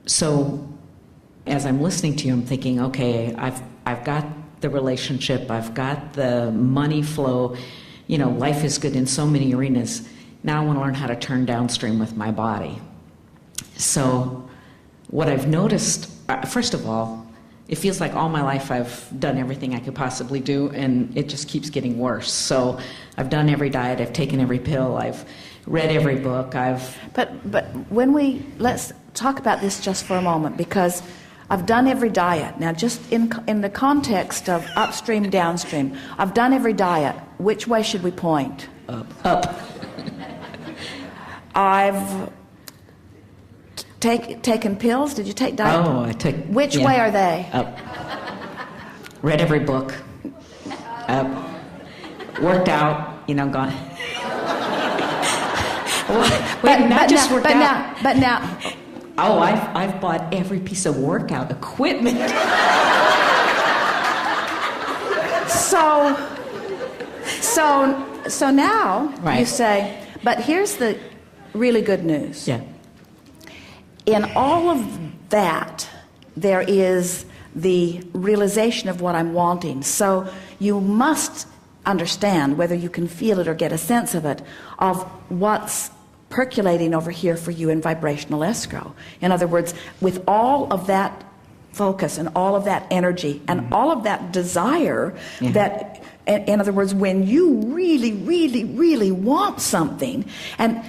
So as I'm listening to you, I'm thinking, okay, I've got the relationship, I've got the money flow, life is good in so many arenas. Now I want to learn how to turn downstream with my body. So what I've noticed, first of all, it feels like all my life I've done everything I could possibly do, and it just keeps getting worse. So I've done every diet, I've taken every pill, I've read every book, But let's talk about this just for a moment, because I've done every diet. Now, just in the context of upstream, downstream, I've done every diet. Which way should we point? Up. I've taken pills. Did you take diet? Oh, I took. Which way are they? Up. Read every book. Up. Worked out. Gone. But now. Oh, I've bought every piece of workout equipment. So now right. You say, but here's the really good news. Yeah. In all of that, there is the realization of what I'm wanting. So you must understand, whether you can feel it or get a sense of it, of what's percolating over here for you in vibrational escrow. In other words, with all of that focus and all of that energy and all of that desire, that, in other words, when you really, really, really want something, and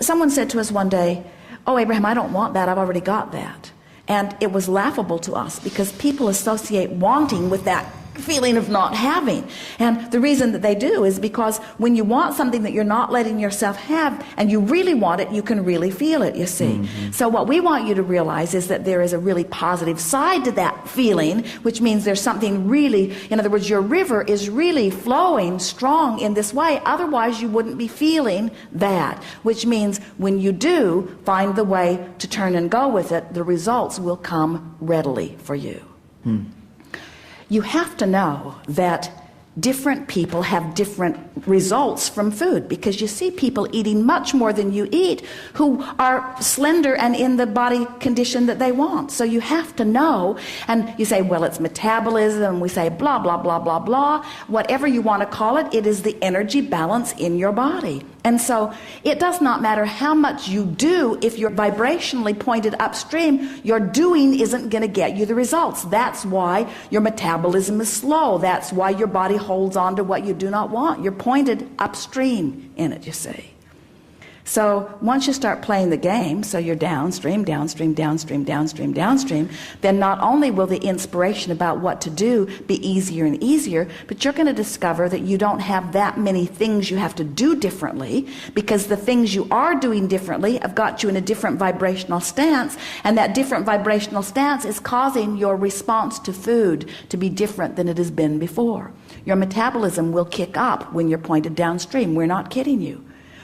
someone said to us one day, "Oh, Abraham, I don't want that, I've already got that." And it was laughable to us because people associate wanting with that feeling of not having. And the reason that they do is because when you want something that you're not letting yourself have and you really want it, you can really feel it, you see. So what we want you to realize is that there is a really positive side to that feeling, which means there's something really, in other words, your river is really flowing strong in this way. Otherwise you wouldn't be feeling that, which means when you do find the way to turn and go with it, the results will come readily for you. You have to know that different people have different results from food, because you see people eating much more than you eat who are slender and in the body condition that they want. So you have to know, and you say, well, it's metabolism, and we say blah, blah, blah, blah, blah. Whatever you want to call it, it is the energy balance in your body. And so it does not matter how much you do. If you're vibrationally pointed upstream, your doing isn't going to get you the results. That's why your metabolism is slow. That's why your body holds on to what you do not want. You're pointed upstream in it, you see. So once you start playing the game, so you're downstream, downstream, downstream, downstream, downstream, then not only will the inspiration about what to do be easier and easier, but you're going to discover that you don't have that many things you have to do differently, because the things you are doing differently have got you in a different vibrational stance, and that different vibrational stance is causing your response to food to be different than it has been before. Your metabolism will kick up when you're pointed downstream. We're not kidding you.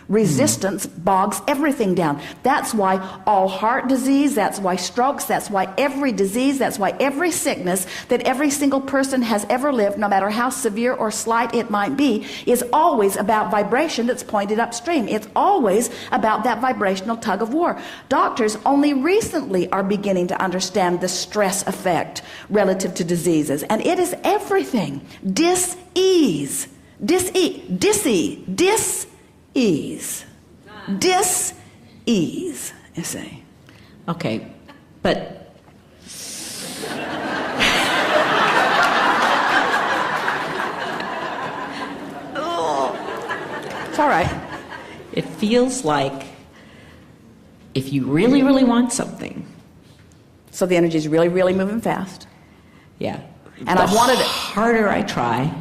Resistance bogs everything down. That's why all heart disease, that's why strokes, that's why every disease, that's why every sickness that every single person has ever lived, no matter how severe or slight it might be, is always about vibration that's pointed upstream. It's always about that vibrational tug of war. Doctors only recently are beginning to understand the stress effect relative to diseases, and it is everything. Dis-ease, dis-ease, you see. Okay, but It's all right. it feels like if you really, really want something. So the energy is really, really moving fast. Yeah. And I've wanted it. The harder I try,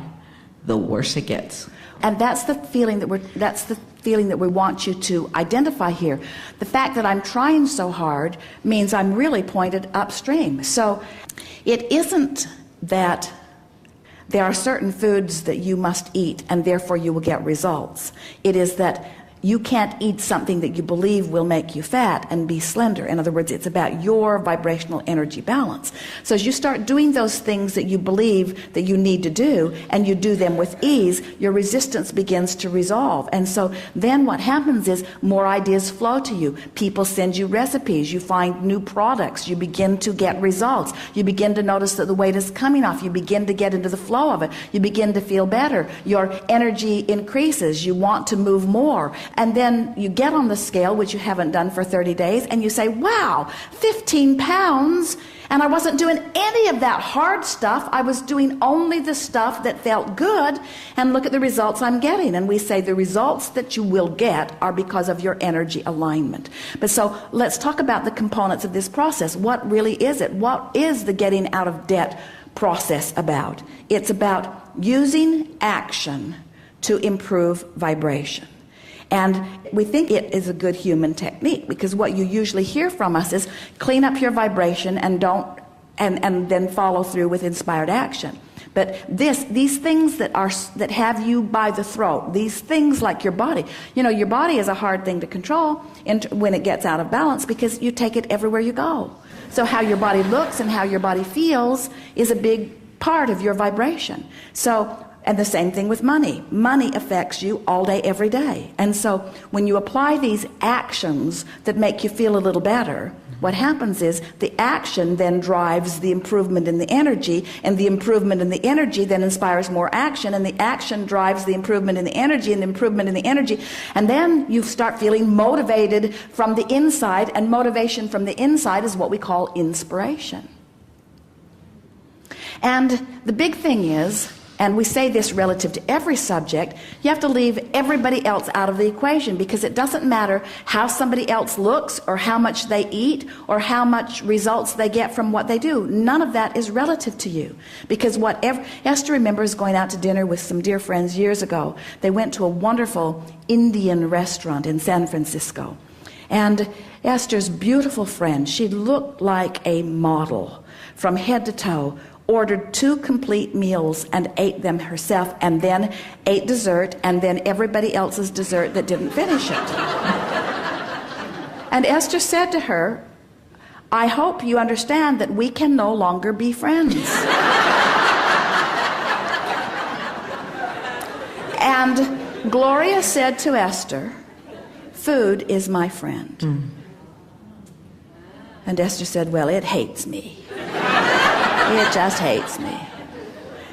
the worse it gets. And that's the feeling that we want you to identify here. The fact that I'm trying so hard means I'm really pointed upstream. So it isn't that there are certain foods that you must eat and therefore you will get results. It is that you can't eat something that you believe will make you fat and be slender. In other words, it's about your vibrational energy balance. So as you start doing those things that you believe that you need to do, and you do them with ease, your resistance begins to resolve. And so then what happens is more ideas flow to you. People send you recipes. You find new products. You begin to get results. You begin to notice that the weight is coming off. You begin to get into the flow of it. You begin to feel better. Your energy increases. You want to move more. And then you get on the scale, which you haven't done for 30 days, and you say, wow, 15 pounds, and I wasn't doing any of that hard stuff. I was doing only the stuff that felt good, and look at the results I'm getting. And we say the results that you will get are because of your energy alignment. But so let's talk about the components of this process. What really is it? What is the getting out of debt process about? It's about using action to improve vibration. And we think it is a good human technique, because what you usually hear from us is clean up your vibration and then follow through with inspired action. But these things that have you by the throat, these things like your body, your body is a hard thing to control when it gets out of balance, because you take it everywhere you go. So how your body looks and how your body feels is a big part of your vibration. And the same thing with money. Money affects you all day, every day. And so when you apply these actions that make you feel a little better, what happens is the action then drives the improvement in the energy, and the improvement in the energy then inspires more action, and the action drives the improvement in the energy, and the improvement in the energy. And then you start feeling motivated from the inside, and motivation from the inside is what we call inspiration. And the big thing is, and we say this relative to every subject, you have to leave everybody else out of the equation, because it doesn't matter how somebody else looks or how much they eat or how much results they get from what they do. None of that is relative to you, because Esther remembers going out to dinner with some dear friends years ago. They went to a wonderful Indian restaurant in San Francisco. And Esther's beautiful friend, she looked like a model from head to toe, ordered 2 complete meals and ate them herself, and then ate dessert, and then everybody else's dessert that didn't finish it. And Esther said to her, I hope you understand that we can no longer be friends. And Gloria said to Esther, food is my friend. And Esther said, well, it hates me. It just hates me.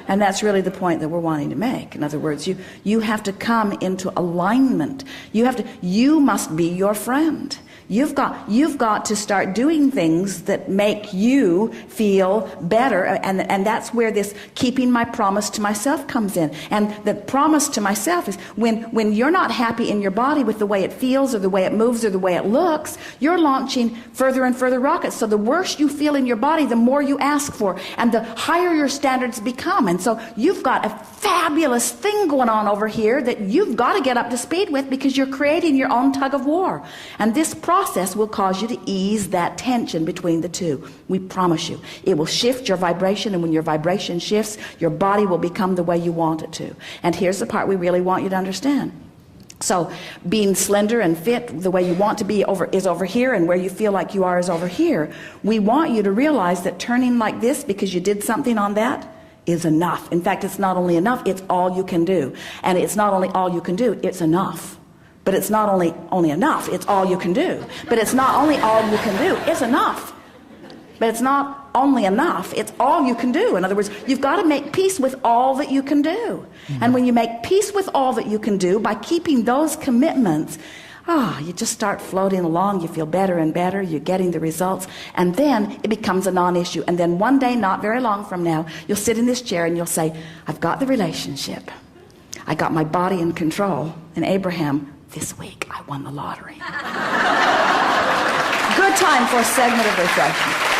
And that's really the point that we're wanting to make. In other words, you have to come into alignment. You must be your friend. You've got to start doing things that make you feel better, and that's where this keeping my promise to myself comes in. And the promise to myself is when you're not happy in your body with the way it feels or the way it moves or the way it looks, you're launching further and further rockets. So the worse you feel in your body, the more you ask for, and the higher your standards become. And so you've got a fabulous thing going on over here that you've got to get up to speed with, because you're creating your own tug of war. And this process will cause you to ease that tension between the two. We promise you. It will shift your vibration, and when your vibration shifts, your body will become the way you want it to. And here's the part we really want you to understand. So being slender and fit the way you want to be is over here, and where you feel like you are is over here. We want you to realize that turning like this because you did something on that is enough. In fact, it's not only enough, it's all you can do. And it's not only all you can do, it's enough. But it's not only enough, it's all you can do. But it's not only all you can do, it's enough. But it's not only enough, it's all you can do. In other words, you've got to make peace with all that you can do. And when you make peace with all that you can do, by keeping those commitments, you just start floating along. You feel better and better. You're getting the results. And then it becomes a non-issue. And then one day, not very long from now, you'll sit in this chair and you'll say, I've got the relationship. I got my body in control. And Abraham, this week I won the lottery. Good time for a segment of refreshment.